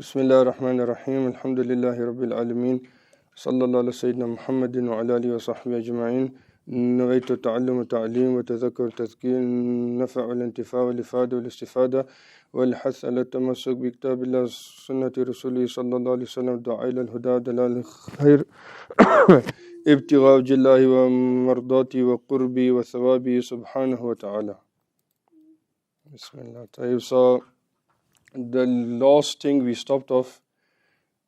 Bismillah ar-Rahman ar-Rahim. Alhamdulillahi Rabbil Alameen. Sallallahu ala Sayyidina Muhammadin wa ala alihi wa sahbihi ajma'in. نويت التعلم والتعليم وتذكر التذكير النفع والانتفاع والإفادة والاستفادة والحث على التمسك بكتاب الله سنة رسوله صلى الله عليه وسلم الدعاء إلى الهدى دلال الخير ابتغاء وجه الله ومرضاته وقربه وثوابه سبحانه وتعالى. Bismillah. So the last thing we stopped off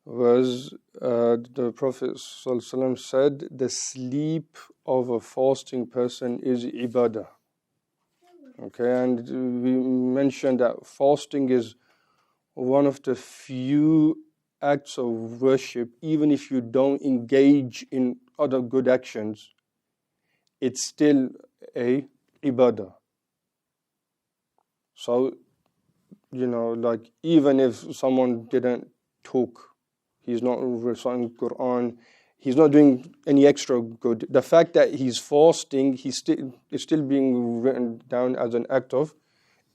was the Prophet ﷺ said the sleep of a fasting person is ibadah. Okay, and we mentioned that fasting is one of the few acts of worship, even if you don't engage in other good actions, it's still a ibadah. So, like even if someone didn't talk, he's not reciting Quran, he's not doing any extra good, the fact that he's fasting, is still being written down as an act of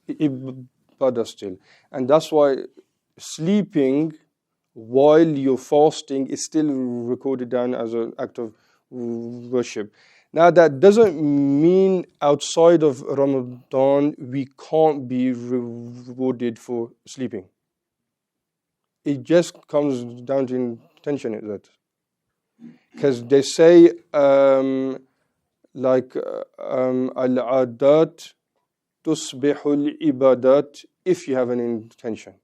ibadah still. And that's why sleeping while you're fasting is still recorded down as an act of worship. Now that doesn't mean outside of Ramadan we can't be rewarded for sleeping. It just comes down to intention, is that? Because they say al-adat tusbihul ibadat, if you have an intention.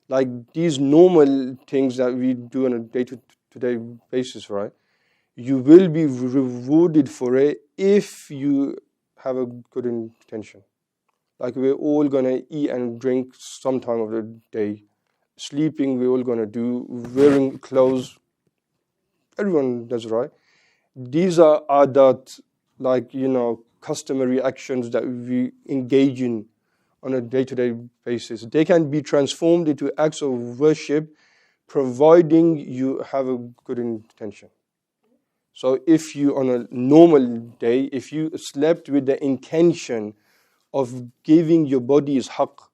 Like these normal things that we do on a day-to-day basis, right? You will be rewarded for it if you have a good intention. Like we're all going to eat and drink some time of the day. Sleeping, we're all going to do. Wearing clothes, everyone does, right? These are adat, like, customary actions that we engage in on a day-to-day basis. They can be transformed into acts of worship providing you have a good intention. So if you, on a normal day, if you slept with the intention of giving your body its haqq,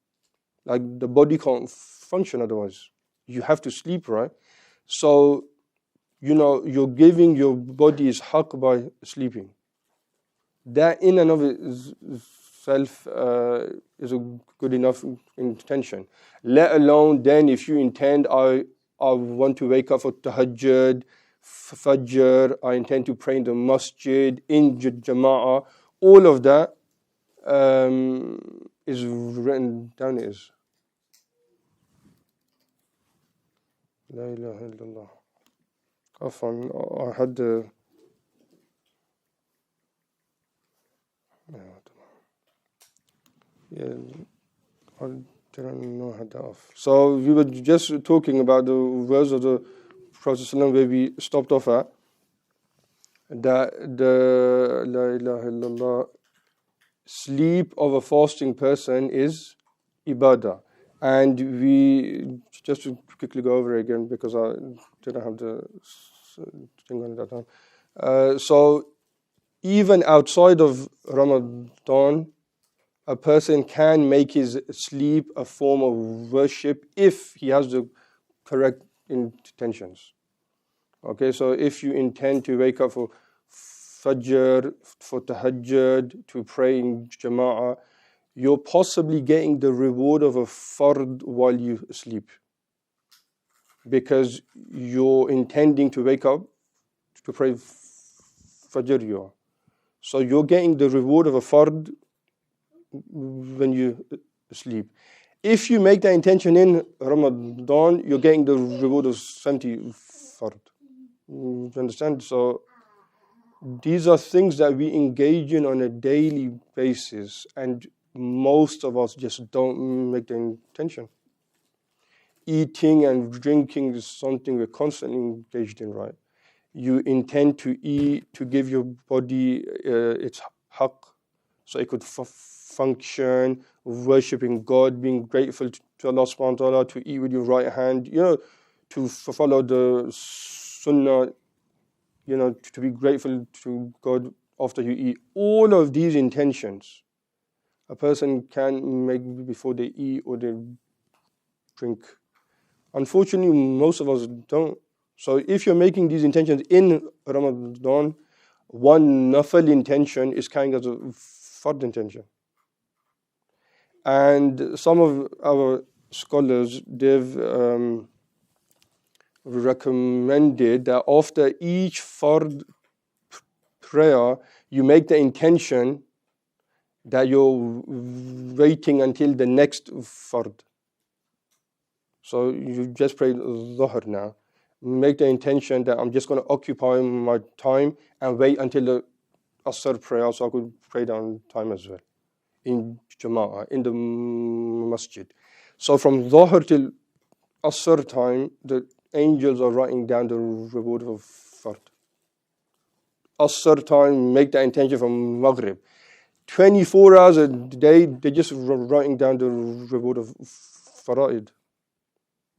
like the body can't function otherwise, you have to sleep, right? So, you're giving your body its haqq by sleeping. That in and of itself is a good enough intention. Let alone then if you intend, I want to wake up for tahajjud, Fajr, I intend to pray in the masjid, in jama'ah, all of that is written down as La ilaha illallah. I had the I didn't know I had that off. So we were just talking about the words of the Prophet where we stopped off at, that the La ilaha illallah sleep of a fasting person is ibadah. And we, just to quickly go over it again because I didn't have the thing on that time. So even outside of Ramadan, a person can make his sleep a form of worship if he has the correct intentions. Okay, so if you intend to wake up for Fajr, for Tahajjud, to pray in Jama'ah, you're possibly getting the reward of a fard while you sleep. Because you're intending to wake up to pray Fajr. So you're getting the reward of a fard when you sleep. If you make that intention in Ramadan, you're getting the reward of 70 fard. You understand? So these are things that we engage in on a daily basis, and most of us just don't make the intention. Eating and drinking is something we're constantly engaged in, right? You intend to eat to give your body its haqq, so it could function, worshipping God, being grateful to Allah subhanahu wa ta'ala, to eat with your right hand, to follow the sunnah, to be grateful to God after you eat. All of these intentions a person can make before they eat or they drink Unfortunately, most of us don't. So if you're making these intentions in Ramadan, one nafal intention is kind of a fard intention. And some of our scholars, they've recommended that after each fard prayer, you make the intention that you're waiting until the next fard. So you just pray Dhuhr now. Make the intention that I'm just going to occupy my time and wait until the Asr prayer so I could pray down time as well. In Jama'ah, in the masjid. So from Dhuhr till Asr time, the angels are writing down the reward of fard. Asr time, make the intention from Maghrib. 24 hours a day, they're just writing down the reward of fara'id.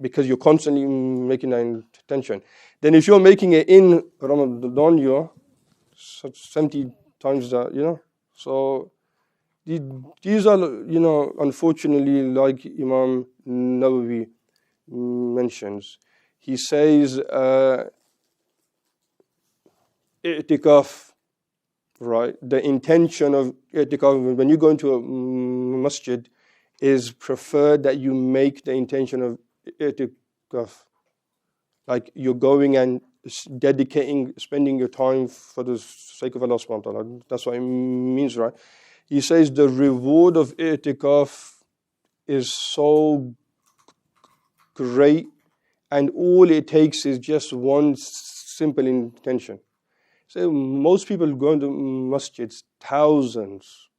Because you're constantly making that intention. Then if you're making it in Ramadan, you're 70 times that, So these are, unfortunately, like Imam Nawawi mentions. He says, i'tikaf, right? The intention of i'tikaf, when you go into a masjid, is preferred that you make the intention of i'tikaf. Like you're going and dedicating, spending your time for the sake of Allah subhanahu wa ta'ala. That's what it means, right? He says the reward of i'tikaf is so great, and all it takes is just one simple intention. So most people go into masjids, thousands,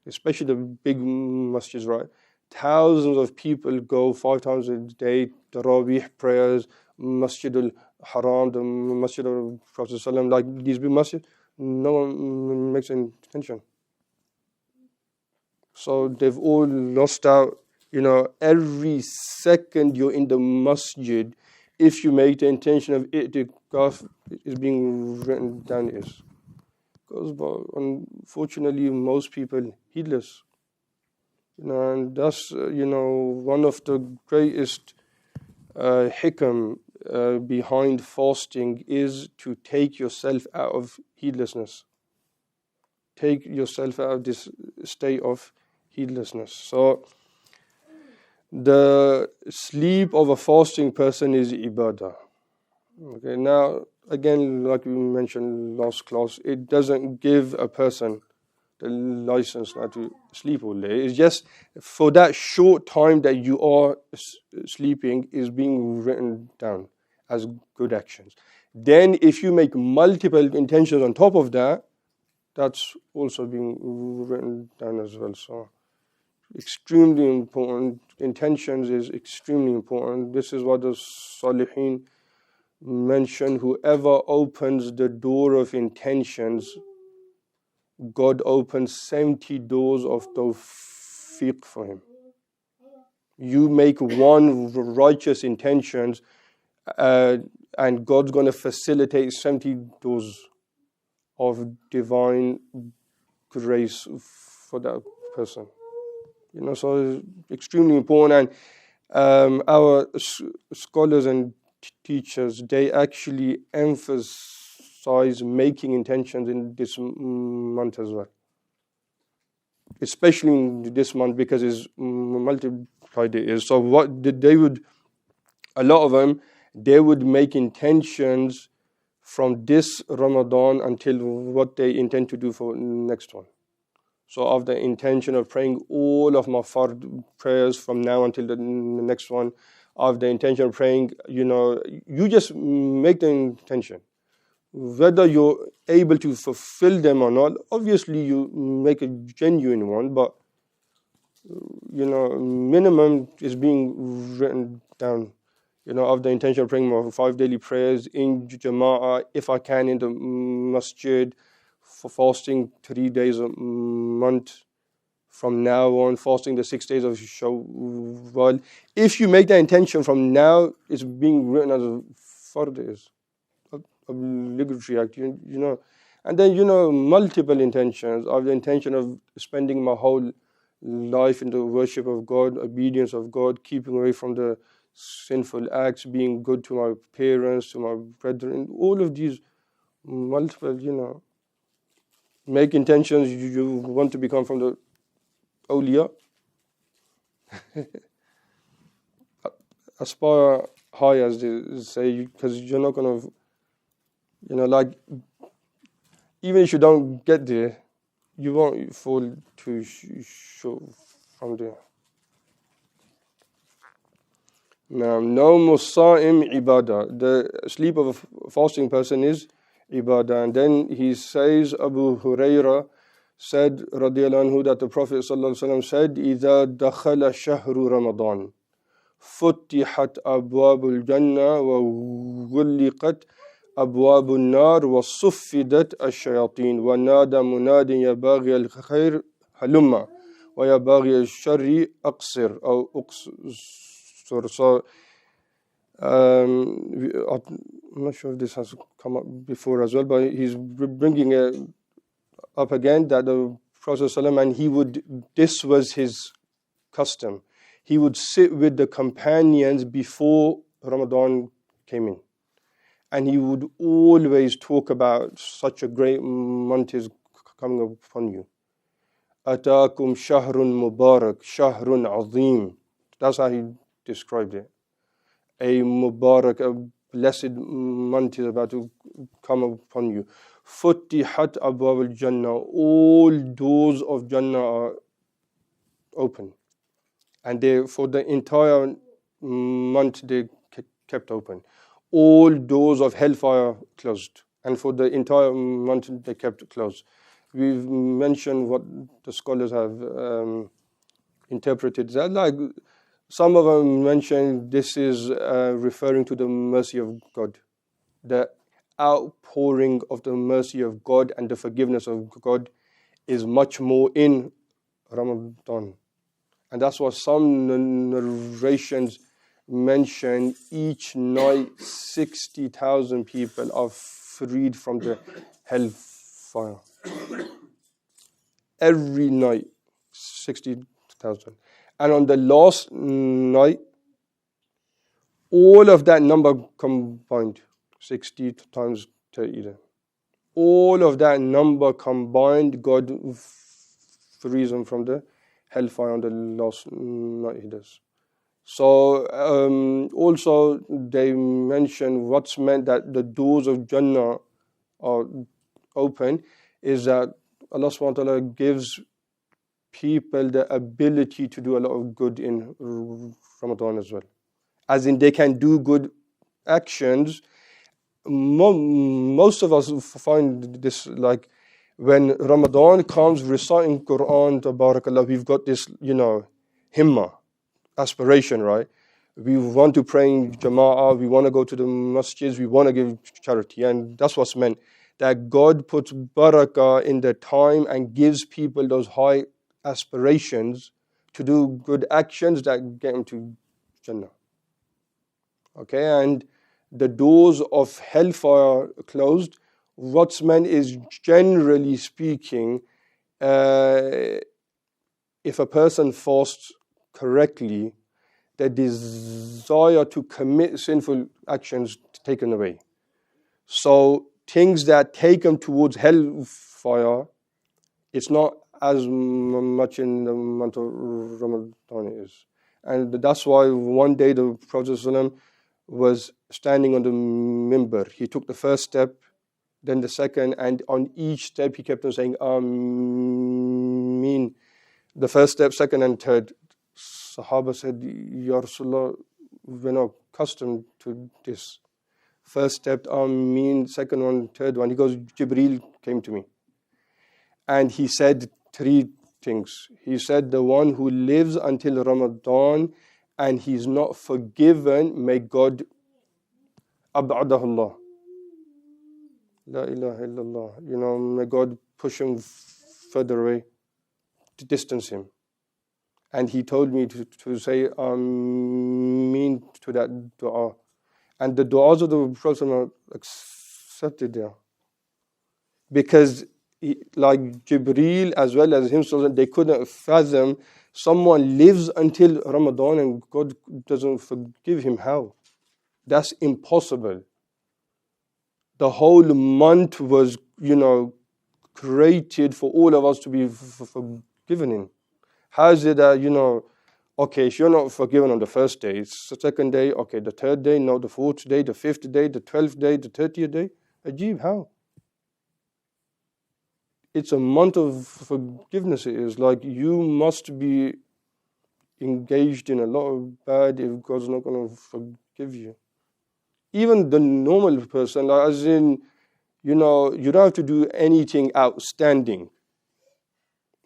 especially the big masjids, right? Thousands of people go 5 times a day, Tarawih prayers, Masjid al-Haram, the Masjid of Prophet ﷺ, like these big masjids, no one makes an intention. So they've all lost out. Every second you're in the masjid, if you make the intention of i'tikaf, is being written down is. Because unfortunately most people heedless. And that's, one of the greatest hikam behind fasting is to take yourself out of heedlessness. Take yourself out of this state of heedlessness. So the sleep of a fasting person is ibadah. Okay, now again, like we mentioned last class, it doesn't give a person the license not to sleep all day. It's just for that short time that you are sleeping is being written down as good actions. Then if you make multiple intentions on top of that, that's also being written down as well. So extremely important. Intentions is extremely important. This is what the Salihin mentioned. Whoever opens the door of intentions, God opens 70 doors of tawfiq for him. You make one righteous intentions, and God's going to facilitate 70 doors of divine grace for that person. So it's extremely important. And our scholars and teachers, they actually emphasize making intentions in this month as well. Especially in this month because it's multiplied days. So what they would, a lot of them, they would make intentions from this Ramadan until what they intend to do for next one. So of the intention of praying all of my fard prayers from now until the next one, of the intention of praying, you just make the intention. Whether you're able to fulfill them or not, obviously you make a genuine one, but minimum is being written down. Of the intention of praying my 5 daily prayers in Jama'ah, if I can in the masjid, for fasting 3 days a month from now on, fasting the 6 days of Shawwal. If you make that intention from now, it's being written as a fard, is obligatory act, And then, multiple intentions of the intention of spending my whole life in the worship of God, obedience of God, keeping away from the sinful acts, being good to my parents, to my brethren, all of these multiple, make intentions you want to become from the awliya. Aspire high, as they say, because you're not going to, like, even if you don't get there, you won't fall too short from there. Now, nawm as-sa'im ibadah. The sleep of a fasting person is ibadah. And then he says, Abu Hurairah said, radiyallahu anhu, that the Prophet sallallahu alaihi wasallam said, إِذَا دَخَلَ شَهْرُ رَمَضَانَ فُتِحَتْ أَبْوَابُ الْجَنَّةِ وَغُلِّقَتْ أبواب النار وصفدت الشياطين ونادى مناد يا باغي الخير هلما ويا باغي الشر أقصر أو أقصر. So I'm not sure if this has come up before as well, but he's bringing it up again that the Prophet ﷺ, and this was his custom. He would sit with the companions before Ramadan came in. And he would always talk about such a great month is coming upon you. Ataakum shahrun mubarak, shahrun azim. That's how he described it. A mubarak, a blessed month is about to come upon you. Futtihat abwab al-jannah. All doors of Jannah are open. And for the entire month they kept open. All doors of hellfire closed, and for the entire month they kept closed. We've mentioned what the scholars have interpreted that. Like some of them mentioned this is referring to the mercy of God, the outpouring of the mercy of God and the forgiveness of God is much more in Ramadan, and that's what some narrations mention. Each night 60,000 people are freed from the hellfire. Every night 60,000. And on the last night, all of that number combined, 60 times 30, all of that number combined, God frees them from the hellfire on the last night he does. So also they mention what's meant that the doors of Jannah are open is that Allah subhanahu wa ta'ala gives people the ability to do a lot of good in Ramadan as well. As in they can do good actions. Most of us find this like when Ramadan comes, reciting Quran, tabarakallah, we've got this, himmah, aspiration, right? We want to pray in Jama'ah, we want to go to the masjids, we want to give charity, and that's what's meant. That God puts barakah in the time and gives people those high aspirations to do good actions that get them to Jannah. Okay, and the doors of hellfire closed. What's meant is, generally speaking, if a person fasts correctly, the desire to commit sinful actions taken away. So things that take them towards hellfire, it's not as much in the month of Ramadan it is. And that's why one day the Prophet ﷺ was standing on the mimbar. He took the first step, then the second, and on each step he kept on saying, Ameen. The first step, second and third. Sahaba said, Ya Rasulullah, we're not accustomed to this. First step, Ameen, second one, third one. He goes, Jibreel came to me. And he said three things. He said, the one who lives until Ramadan and he's not forgiven, may God ab'adahullah. La ilaha illallah. May God push him further away, to distance him. And he told me to say Ameen to that dua. And the du'as of the Prophet are accepted there. Because like Jibreel as well as himself, they couldn't fathom someone lives until Ramadan and God doesn't forgive him? How? That's impossible. The whole month was, created for all of us to be forgiven in. How is it that, okay, if you're not forgiven on the first day, it's the second day, okay, the third day, no, the fourth day, the fifth day, the 12th day, the 30th day? Ajib, how? It's a month of forgiveness. It is like you must be engaged in a lot of bad if God's not going to forgive you. Even the normal person, like as in, you don't have to do anything outstanding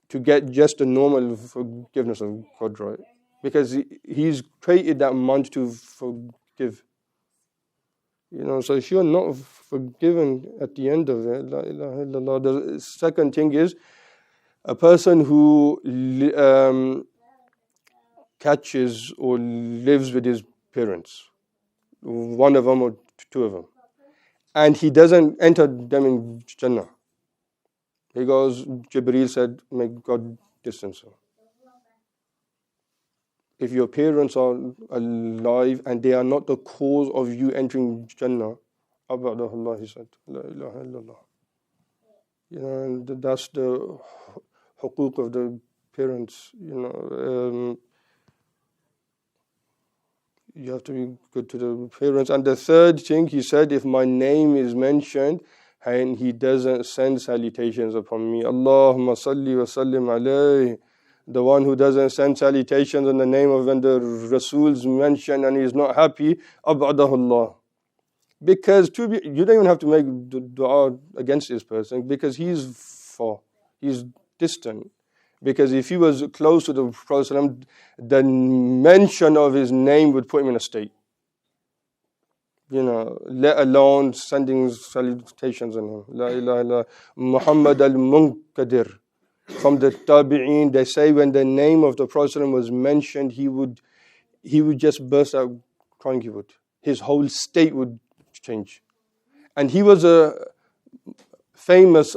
to get just the normal forgiveness of God, right? Because He's created that month to forgive. So if you're not forgiven at the end of it, la ilaha illallah. The second thing is a person who catches or lives with his parents, one of them or two of them, and he doesn't enter them in Jannah. He goes, Jibreel said, may God distance him. If your parents are alive and they are not the cause of you entering Jannah, Abadahullah, he said, La ilaha illallah. And that's the huquq of the parents. You have to be good to the parents. And the third thing, he said, if my name is mentioned and he doesn't send salutations upon me, Allahumma salli wa sallim alayhi. The one who doesn't send salutations in the name of when the Rasul's mentioned and he's not happy, abadahullah. Because you don't even have to make dua against this person because he's distant. Because if he was close to the Prophet, the mention of his name would put him in a state. Let alone sending salutations on him. La ilaha illallah. Muhammad al-Munkadir. From the Tabi'een, they say when the name of the Prophet was mentioned, he would just burst out crying. His whole state would change. And he was a famous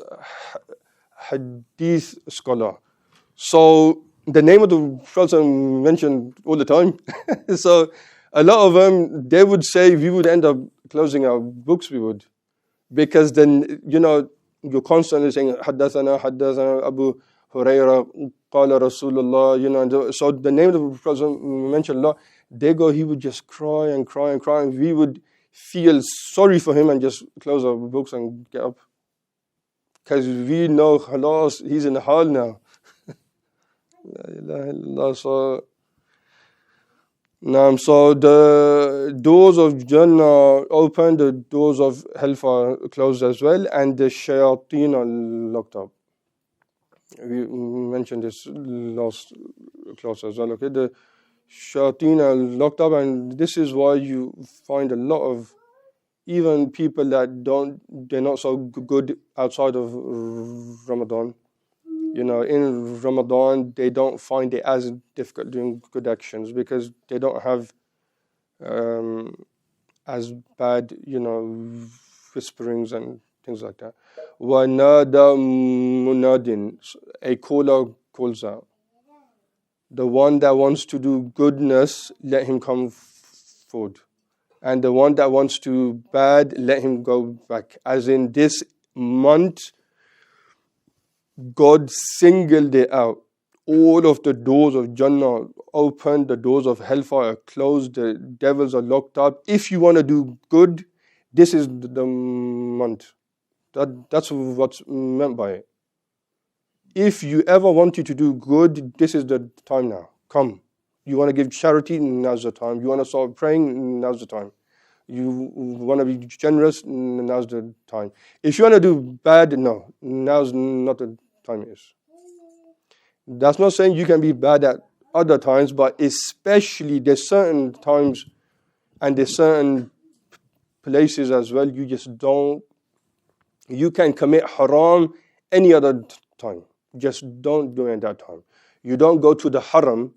hadith scholar. So the name of the Prophet mentioned all the time. So a lot of them, they would say we would end up closing our books, we would. Because then, you're constantly saying, Haddathana Abu Huraira, Qala Rasulullah, so the name of the Prophet mentioned a lot. He would just cry and cry and cry, and we would feel sorry for him and just close our books and get up. Because we know, halas, he's in the hell now. So the doors of Jannah open, the doors of hellfire closed as well, and the shayateen are locked up. We mentioned this last class as well. Okay, the shayateen are locked up, and this is why you find a lot of even people that they're not so good outside of Ramadan. In Ramadan, they don't find it as difficult doing good actions because they don't have as bad, whisperings and things like that. وَنَادَى مُنَادٍ, a caller calls out. The one that wants to do goodness, let him come forward. And the one that wants to bad, let him go back. As in this month, God singled it out. All of the doors of Jannah opened, the doors of hellfire are closed, the devils are locked up. If you want to do good, this is the month. That's what's meant by it. If you ever wanted to do good, this is the time now. Come. You want to give charity, now's the time. You want to start praying, now's the time. You want to be generous, now's the time. If you want to do bad, no, now's not the time it is. That's not saying you can be bad at other times, but especially there's certain times and there's certain places as well, you can commit haram any other time. Just don't do it at that time. You don't go to the haram,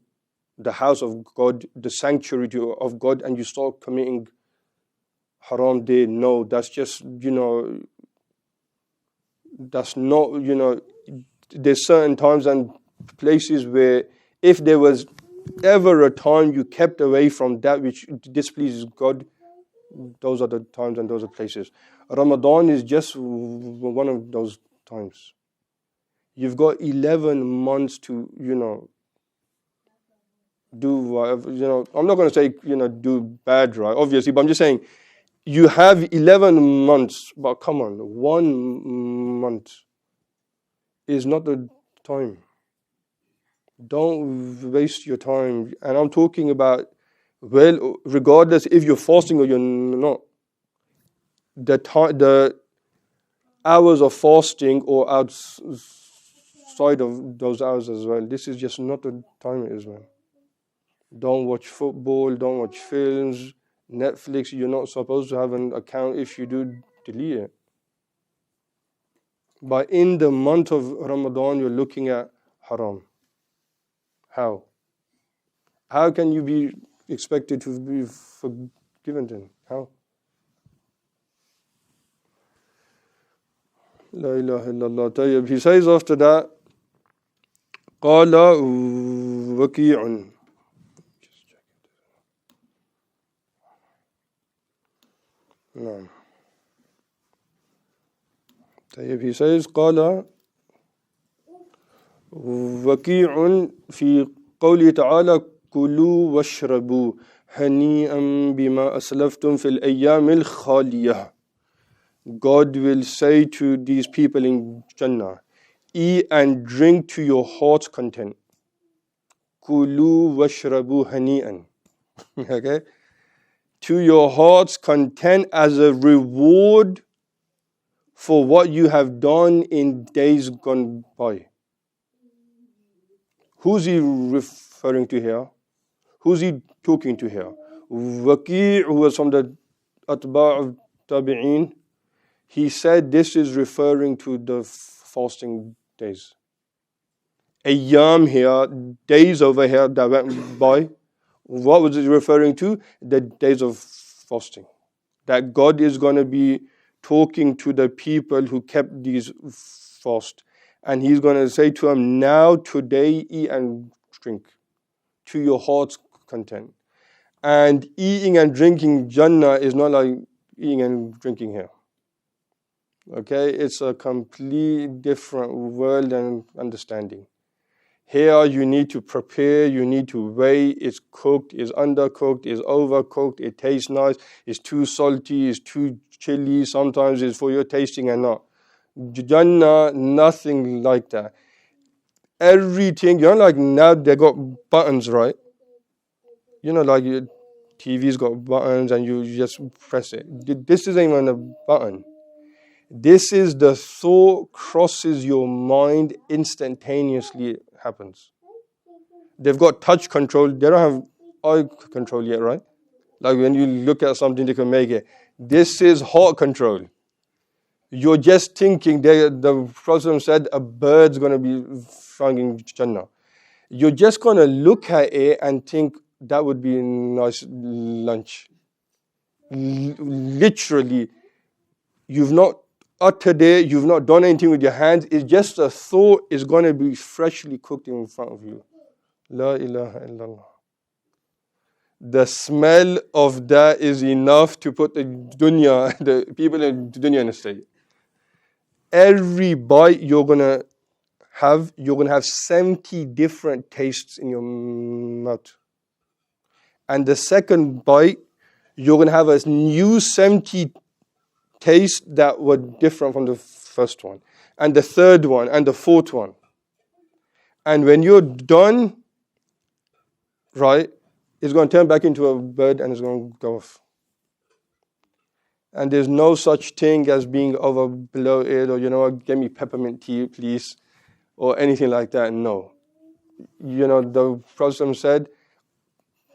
the house of God, the sanctuary of God, and you start committing haram there. No, that's just, that's not, there's certain times and places where if there was ever a time you kept away from that which displeases God, those are the times and those are places. Ramadan is just one of those times. You've got 11 months to, do whatever, I'm not going to say, do bad, right? Obviously, but I'm just saying, you have 11 months, but come on, 1 month is not the time. Don't waste your time. And I'm talking about, well, regardless if you're fasting or you're not, the hours of fasting or outside of those hours as well, this is just not the time as well. Don't watch football, don't watch films, Netflix. You're not supposed to have an account. If you do, delete it. But in the month of Ramadan, you're looking at haram. How? How can you be expected to be forgiven then? How? La ilaha illallah. Tayyib. He says after that, قال وكيع. No. طيب, he says قال وكيع في قوله تعالى كلوا واشربوا هنيئا بما أسلفتم في الأيام الخالية. God will say to these people in Jannah, eat and drink to your heart's content. كلوا واشربوا هنيئا. Okay? To your heart's content as a reward for what you have done in days gone by. Who's he referring to here? Who's he talking to here? Waqi', who was from the Atba' of Tabi'een, he said this is referring to the fasting days. Ayyam here, days over here that went by. What was it referring to? The days of fasting. That God is going to be talking to the people who kept these fast. And He's going to say to them, now, today, eat and drink to your heart's content. And eating and drinking Jannah is not like eating and drinking here. Okay? It's a complete different world and understanding. Here you need to prepare, you need to weigh, it's cooked, it's undercooked, it's overcooked, it tastes nice, it's too salty, it's too chili, sometimes it's for your tasting and not. Jannah, nothing like that. Everything, like now they got buttons, right? Like your TV's got buttons and you just press it. This isn't even a button. This is the thought crosses your mind instantaneously, it happens. They've got touch control. They don't have eye control yet, right? Like when you look at something, they can make it. This is heart control. You're just thinking, the Prophet said a bird's going to be found in Jannah. You're just going to look at it and think that would be a nice lunch. Literally, you've not uttered it, you've not done anything with your hands. It's just a thought is going to be freshly cooked in front of you. La ilaha illallah. The smell of that is enough to put the people in the dunya in a state. Every bite you're going to have 70 different tastes in your mouth. And the second bite, you're going to have a new 70 tastes that were different from the first one. And the third one, and the fourth one. And when you're done, right, it's going to turn back into a bird and it's going to go off. And there's no such thing as being overbloated or, give me peppermint tea, please, or anything like that. No. The Prophet said,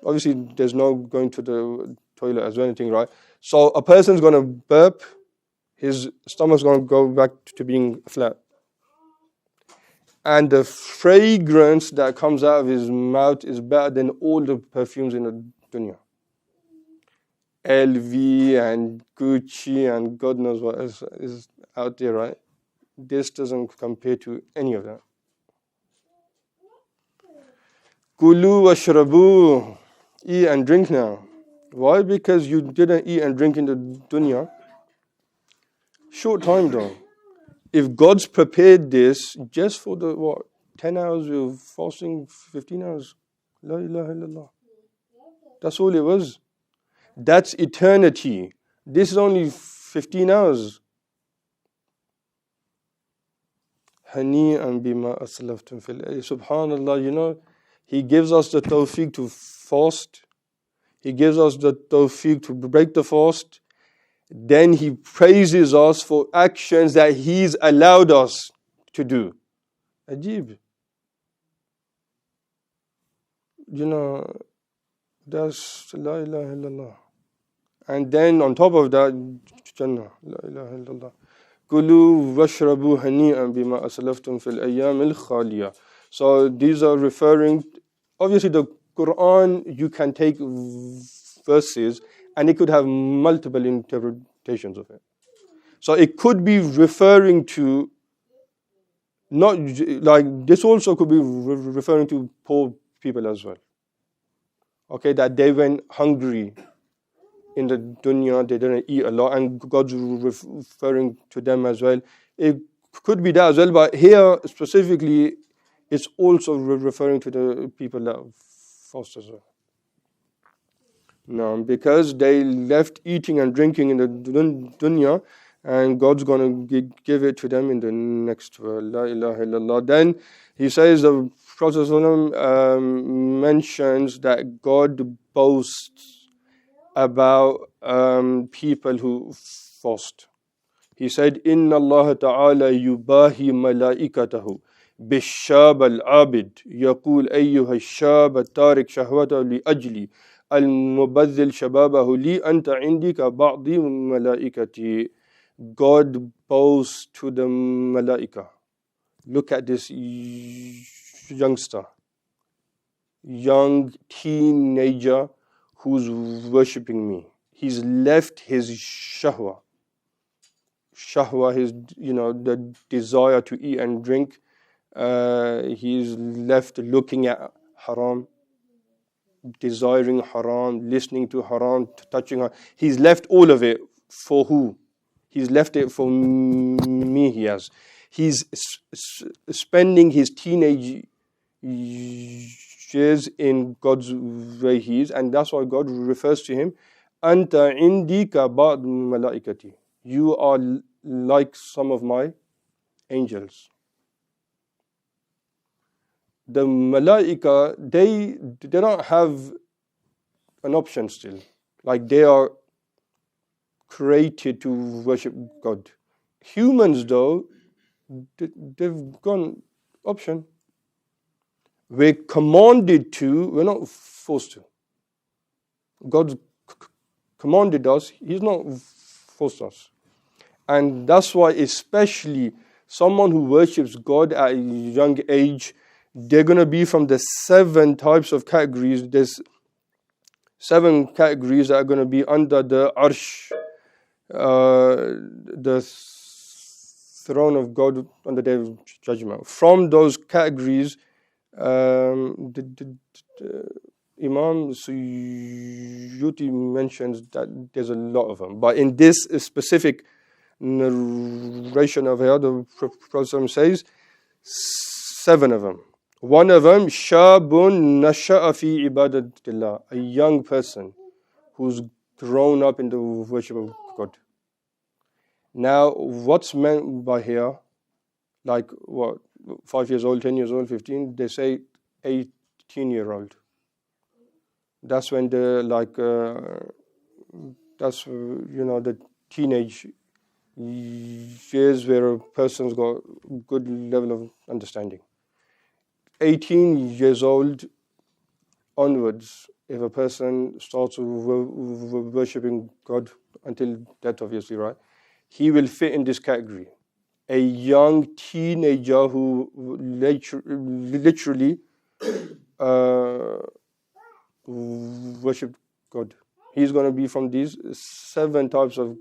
obviously there's no going to the toilet as well, anything, right? So a person's going to burp, his stomach's going to go back to being flat. And the fragrance that comes out of his mouth is better than all the perfumes in the dunya. LV and Gucci and God knows what else is out there, right? This doesn't compare to any of that. Kulu washrabu. Eat and drink now. Why? Because you didn't eat and drink in the dunya. Short time though. If God's prepared this just for the 10 hours of fasting, 15 hours. La ilaha illallah. That's all it was. That's eternity. This is only 15 hours. Hani'an bima aslaftum fil Subhanallah, He gives us the tawfiq to fast. He gives us the tawfiq to break the fast. Then He praises us for actions that He's allowed us to do. Ajib. That's La ilaha illallah. And then on top of that, Jannah. La ilaha illallah. Kulu washrabu hani'an bima aslaftum fil ayyam al-khaliya. So these are referring, obviously the Quran, you can take verses and it could have multiple interpretations of it. So it could be referring to, not like this also could be referring to poor people as well. Okay, that they went hungry in the dunya, they didn't eat a lot, and God's referring to them as well. It could be that as well, but here specifically, it's also referring to the people that fast as well. No, because they left eating and drinking in the dunya, and God's going to give it to them in the next world. La ilaha illallah. Then he says, the Prophet mentions that God boasts about people who fast. He said, Inna Allah ta'ala yubahi malaikatahu bishab al-abid yaqul ayyuha al-shab al-tariq shahwata li ajli al-mubazzil shababahu li anta indika ba'di malaikati. God boasts to the malaika. Look at this youngster, young teenager who's worshipping me. He's left his shahwa. Shahwa, his, the desire to eat and drink. He's left looking at haram, desiring haram, listening to haram, touching haram. He's left all of it for who? He's left it for me, he has. He's spending his teenage years in God's way he is, and that's why God refers to him, Anta indika ba'd malaikati. You are like some of my angels. The malaika, they don't have an option still. Like they are created to worship God. Humans, though, they've gone option. We're commanded to, we're not forced to. God commanded us, He's not forced us. And that's why especially someone who worships God at a young age, they're going to be from the 7 types of categories. There's 7 categories that are going to be under the arsh, the throne of God on the day of judgment. From those categories, Imam Suyuti mentions that there's a lot of them. But in this specific narration of here, the Prophet says 7 of them. One of them, Shabun Nasha'a fi ibadatillah, a young person who's grown up in the worship of God. Now, what's meant by here, like what, 5 years old, 10 years old, 15, they say 18-year-old. That's when the the teenage years where a person's got good level of understanding. 18 years old onwards, if a person starts worshipping God until death, obviously, right? He will fit in this category. A young teenager who literally worship God. He's going to be from these 7 types of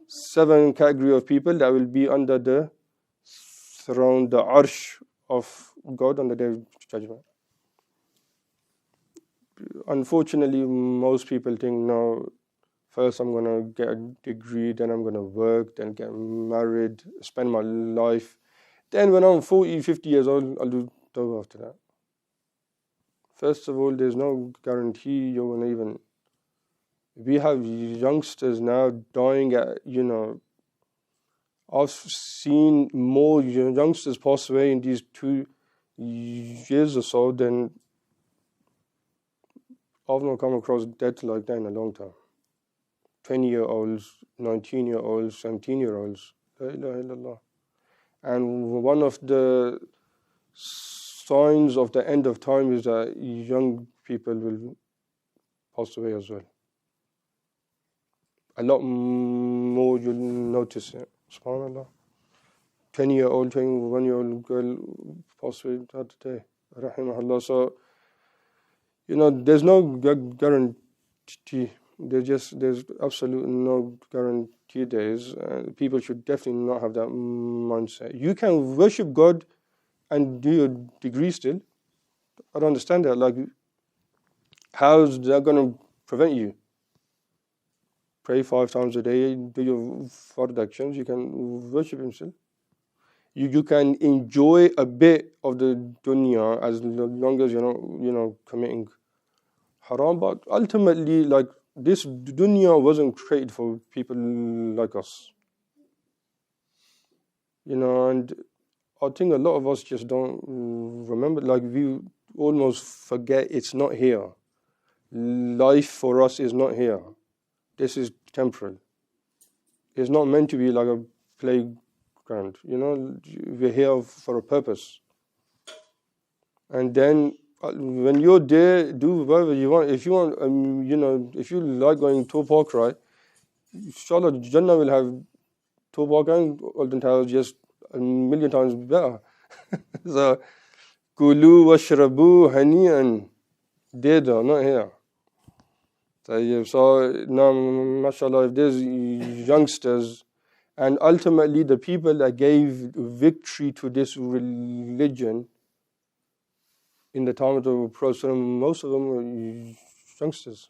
7 category of people that will be under the throne, the arsh of God on the day of judgment. unfortunately, most people think, no, first I'm going to get a degree, then I'm going to work, then get married, spend my life. Then when I'm 40, 50 years old, I'll do tawbah after that. First of all, there's no guarantee you're going to even... We have youngsters now dying at, I've seen more youngsters pass away in these 2 years or so than I've not come across death like that in a long time. 20-year-olds, 19-year-olds, 17-year-olds. La ilaha illallah. And one of the signs of the end of time is that young people will pass away as well. A lot more you'll notice it. SubhanAllah. 20-year-old, 21-year-old girl passed away the other day. Rahimahullah. So, there's no guarantee. There's absolutely no guarantee days. People should definitely not have that mindset. You can worship God and do your degree still. I don't understand that. Like, how's that going to prevent you? Pray 5 times a day, do your fard actions, you can worship Him still. You can enjoy a bit of the dunya as long as you're not, committing haram. But ultimately, like, this dunya wasn't created for people like us. And I think a lot of us just don't remember, like, we almost forget it's not here. Life for us is not here. This is temporal. It's not meant to be like a playground. We're here for a purpose. And then when you're there, do whatever you want. If you want, if you like going to a park, right? Inshallah, Jannah will have to a park and Golden Towers just a million times better. So, kulu washrabu hani'an. There, not here. So now, mashallah, if there's youngsters, and ultimately the people that gave victory to this religion in the time of the Prophet, most of them were youngsters.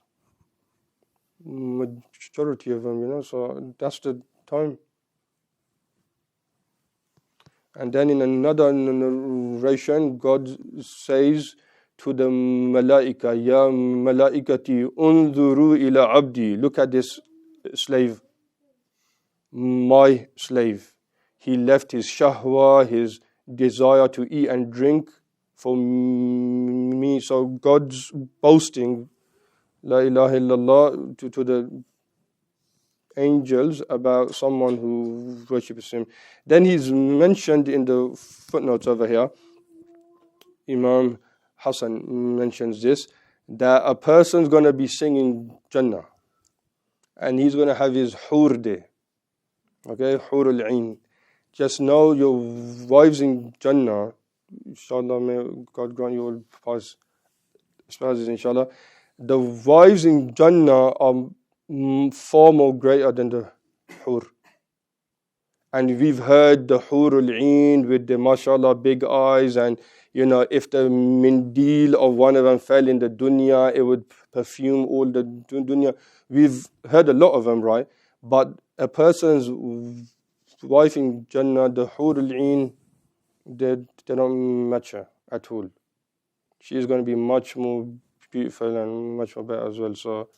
Majority of them, so that's the time. And then in another narration, God says to the malaika, Ya malaikati unzuru ila abdi. Look at this slave, my slave. He left his shahwa, his desire to eat and drink for me. So God's boasting, La ilaha illallah, to the angels about someone who worships Him. Then he's mentioned in the footnotes over here, Imam Hassan mentions this, that a person's going to be singing Jannah and he's going to have his hur day. Okay, hur al-ain. Just know your wives in Jannah, inshallah, may God grant you all past spouses, inshallah. The wives in Jannah are far more greater than the hur. And we've heard the hur al-ain with the mashallah big eyes, and if the mindil of one of them fell in the dunya, it would perfume all the dunya. We've heard a lot of them, right? But a person's wife in Jannah, the hur al-ain, they don't match her at all. She's going to be much more beautiful and much more better as well. So,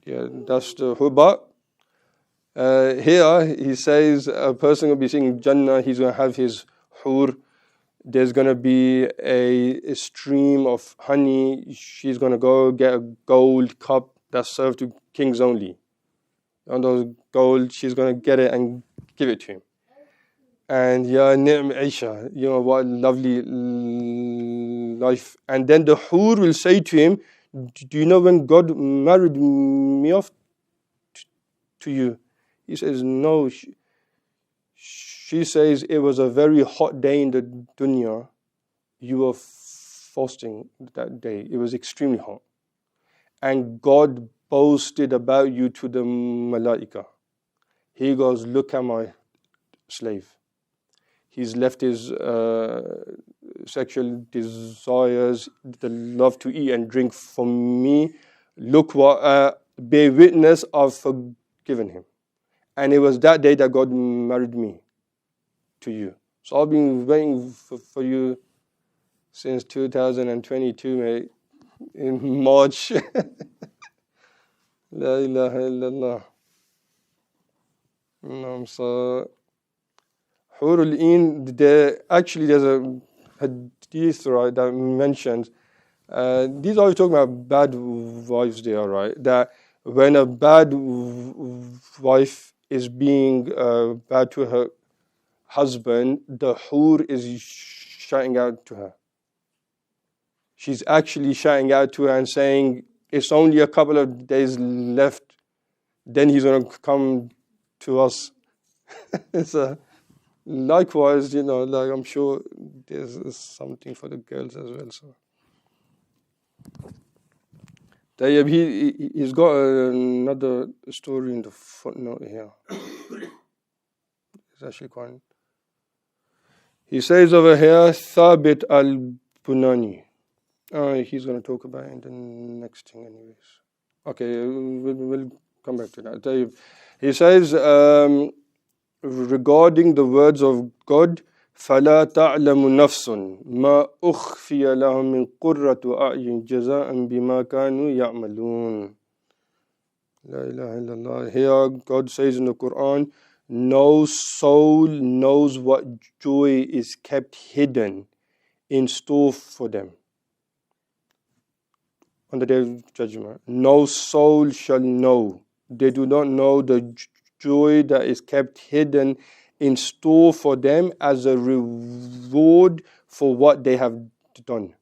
yeah, that's the hur. But here he says a person will be singing Jannah, he's going to have his hur. There's going to be a stream of honey. She's going to go get a gold cup that's served to kings only. And those gold, she's going to get it and give it to him. And ya ni'm Aisha, what lovely life. And then the hur will say to him, do you know when God married me off to you? He says, no. She says, it was a very hot day in the dunya. You were fasting that day. It was extremely hot. And God boasted about you to the malaika. He goes, look at my slave. he's left his sexual desires, the love to eat and drink for me. Look what, bear witness, I've forgiven him. And it was that day that God married me to you. So I've been waiting for you since 2022, mate, in March. La ilaha illallah. No, so Hurul Ain, there's a hadith, right, that mentions, these are talking about bad wives there, right, that when a bad wife is being bad to her husband, the hur is shouting out to her. She's actually shouting out to her and saying, it's only a couple of days left, then he's going to come to us. So, likewise, like I'm sure there's something for the girls as well. So, he's got another story in the footnote here. It's actually quite. He says over here, Thabit al-Bunani. He's going to talk about it in the next thing, anyways. Okay, we'll come back to that. He says, regarding the words of God, فَلَا تَعْلَمُ نَفْسٌ مَا أُخْفِيَ لَهُم مِّن قُرَّةِ أَعْيُنٍ جَزَاءً بِمَا كَانُوا يَعْمَلُونَ. La ilaha illallah. Here God says in the Quran, no soul knows what joy is kept hidden in store for them on the day of judgment. No soul shall know. They do not know the joy that is kept hidden in store for them as a reward for what they have done.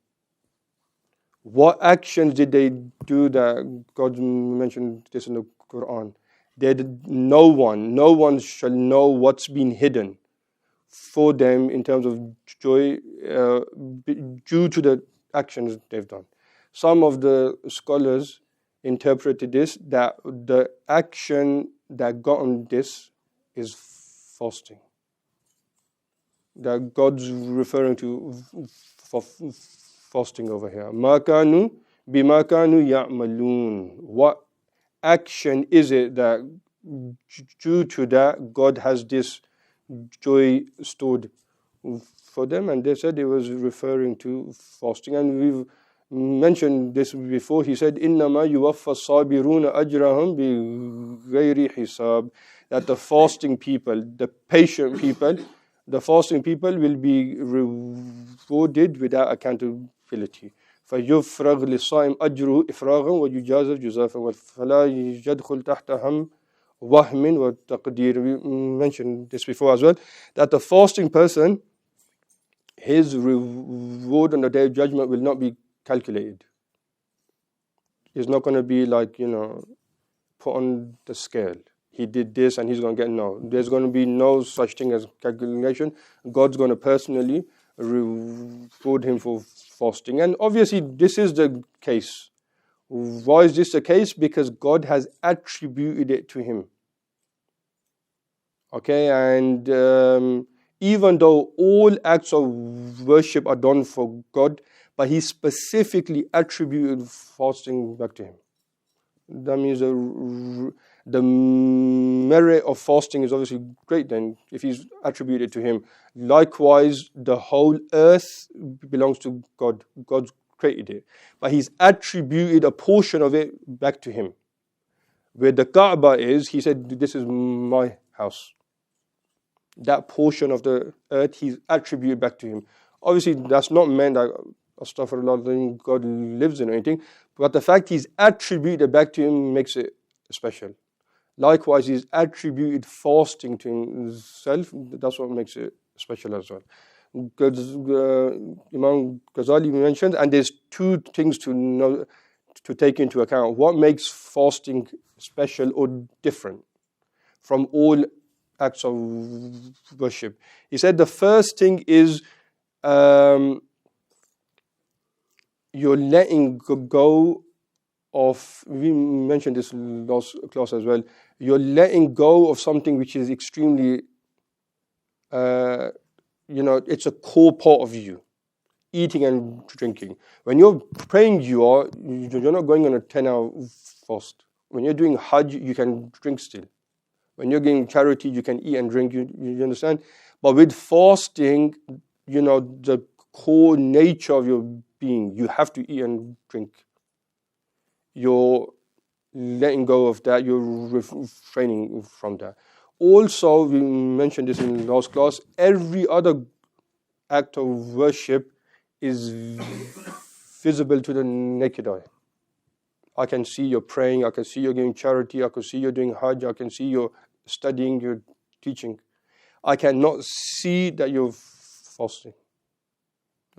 What actions did they do that God mentioned this in the Quran? No one shall know what's been hidden for them in terms of joy due to the actions they've done. Some of the scholars interpreted this that the action that got on this is fasting. That God's referring to fasting over here. مَا كَانُوا بِمَا كَانُوا يَعْمَلُونَ. What action is it that due to that God has this joy stored for them? And they said it was referring to fasting. And we've mentioned this before. He said, إِنَّمَا يُوَفَّى الصَّابِرُونَ أَجْرَهُمْ بِغَيْرِ حِسَابٍ. That the fasting people, the patient people, the fasting people will be rewarded without accountability. فَيُفْرَغْ لِلصَّائِمِ أَجْرُهُ إِفْرَاغًا وَيُجَازَ جُزَافًا فَلَا يَدْخُلْ تَحْتَ هَمٍ وَهْمٍ وَتَقْدِيرٍ. We mentioned this before as well, that the fasting person, his reward on the day of judgment will not be calculated. It's not going to be like, put on the scale. He did this and he's going to get no. There's going to be no such thing as calculation. God's going to personally reward him for fasting. And obviously this is the case. Why is this the case? Because God has attributed it to him. Okay, and even though all acts of worship are done for God, but he specifically attributed fasting back to him. That means the merit of fasting is obviously great then, if he's attributed to him. Likewise, the whole earth belongs to God. God's created it. But he's attributed a portion of it back to him. Where the Kaaba is, he said, this is my house. That portion of the earth, he's attributed back to him. Obviously, that's not meant that astaghfirullah, God lives in or anything, but the fact he's attributed back to him makes it special. Likewise, he's attributed fasting to himself. That's what makes it special as well. Imam Ghazali mentioned, and there's two things to know, to take into account. What makes fasting special or different from all acts of worship? He said the first thing is you're letting go of, we mentioned this last class as well, you're letting go of something which is extremely it's a core part of you. Eating and drinking. When you're praying, you're not going on a 10-hour fast. When you're doing Hajj, you can drink still. When you're giving charity, you can eat and drink. You understand? But with fasting, the core nature of your being, you have to eat and drink. You're letting go of that. You're refraining from that. Also, we mentioned this in last class. Every other act of worship is visible to the naked eye. I can see you're praying, I can see you're giving charity, I can see you're doing Hajj, I can see you're studying, you're teaching. I cannot see that you're fasting.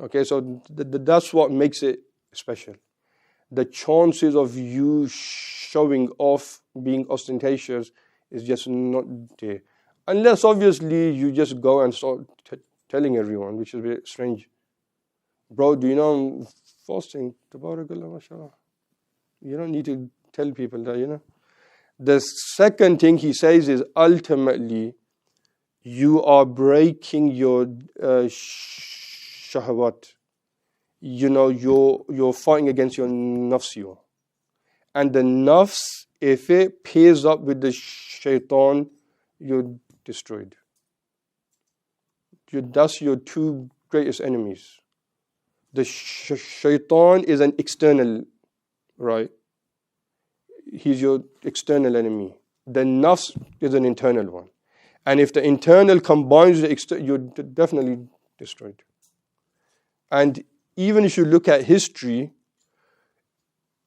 Okay, so that's what makes it special. The chances of you showing off, being ostentatious, is just not there. Unless, obviously, you just go and start telling everyone, which is a bit strange. Bro, do you know I'm fasting? Tabarakallah, mashallah. You don't need to tell people that, The second thing he says is, ultimately, you are breaking your shahwat. You're fighting against your nafs. And the nafs, if it pairs up with the shaitan, you're destroyed. That's your two greatest enemies. The shaitan is an external, right? He's your external enemy. The nafs is an internal one. And if the internal combines with the external, you're definitely destroyed. And even if you look at history,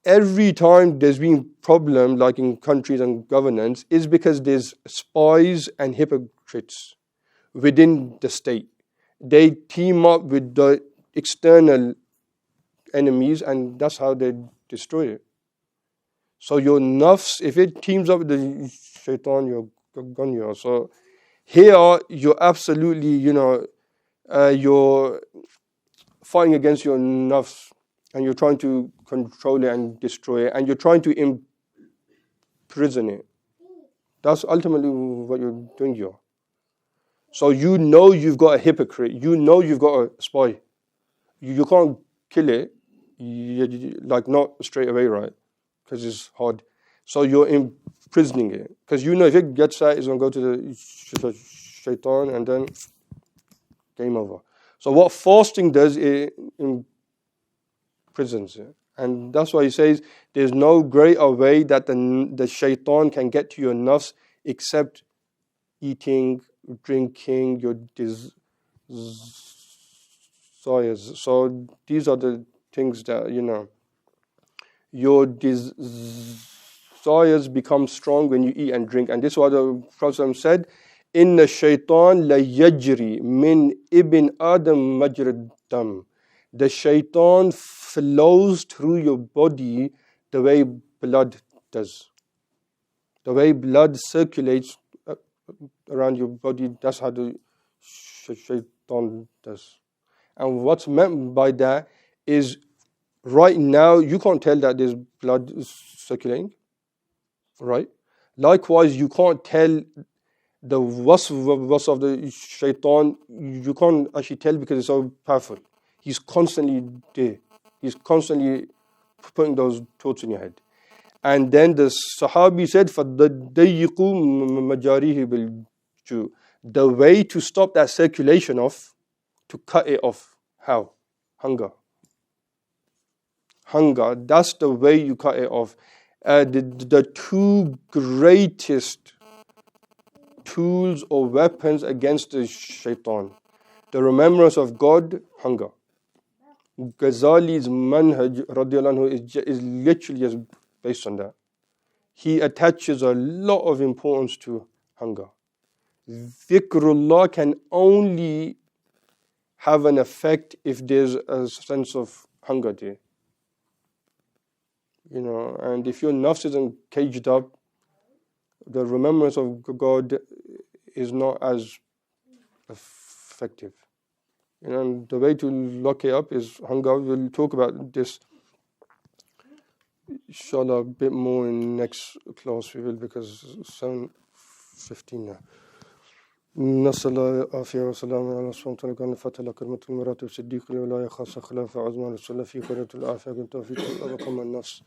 every time there's been problem, like in countries and governance, is because there's spies and hypocrites within the state. They team up with the external enemies, and that's how they destroy it. So your nafs, if it teams up with the shaitan, you're gone. So here you're absolutely, you're fighting against your nafs, and you're trying to control it and destroy it, and you're trying to imprison it. That's ultimately what you're doing here. So you've got a hypocrite, you've got a spy. You can't kill it, like not straight away, right? Because it's hard. So you're imprisoning it. Because if it gets out, it's going to go to the shaitan, and then game over. So what fasting does, it imprisons it. And that's why he says there's no greater way that the shaitan can get to your nafs except eating, drinking, your desires. So these are the things that, your desires become strong when you eat and drink. And this is what the Prophet said, Inna shaitan la yajri min ibn Adam majra dam. The shaitan flows through your body the way blood does. The way blood circulates around your body, that's how the shaitan does. And what's meant by that is, right now, you can't tell that there's blood circulating, right? Likewise, you can't tell the wasf of the shaitan, you can't actually tell because it's so powerful. He's constantly there. He's constantly putting those thoughts in your head. And then the Sahabi said, فَضَيِّقُوا مَجَارِهِ بِالْجُوءِ. The way to stop that circulation off, to cut it off. How? Hunger. That's the way you cut it off. The two greatest tools or weapons against the shaitan, the remembrance of God, hunger. Ghazali's manhaj radiallahu anhu is literally just based on that. He attaches a lot of importance to hunger. Dhikrullah can only have an effect if there's a sense of hunger there. And if your nafs isn't caged up, the remembrance of God is not as effective. And the way to lock it up is hunger. We'll talk about this, inshallah, a bit more in next class. We will, because it's 7:15 now. نسأل الله العافية والسلام على رسول الله كان فتح لكلمة المراتب صديق الولاية خاصة خلافة عظمى رسول الله في قرية العافية بالتوفيق وقم النص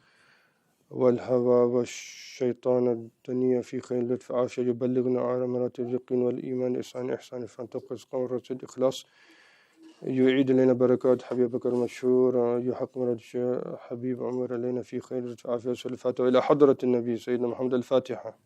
والهوى والشيطان الدنيا في خير لطف عافية يبلغنا على مراتب اليقين والإيمان إحسان إحسان تقص قول رشد إخلاص يعيد لنا بركات حبيب بكر مشهور يحق مراد حبيب عمر علينا في خير لطف عافية والفاتحة إلى حضرة النبي سيدنا محمد الفاتحة.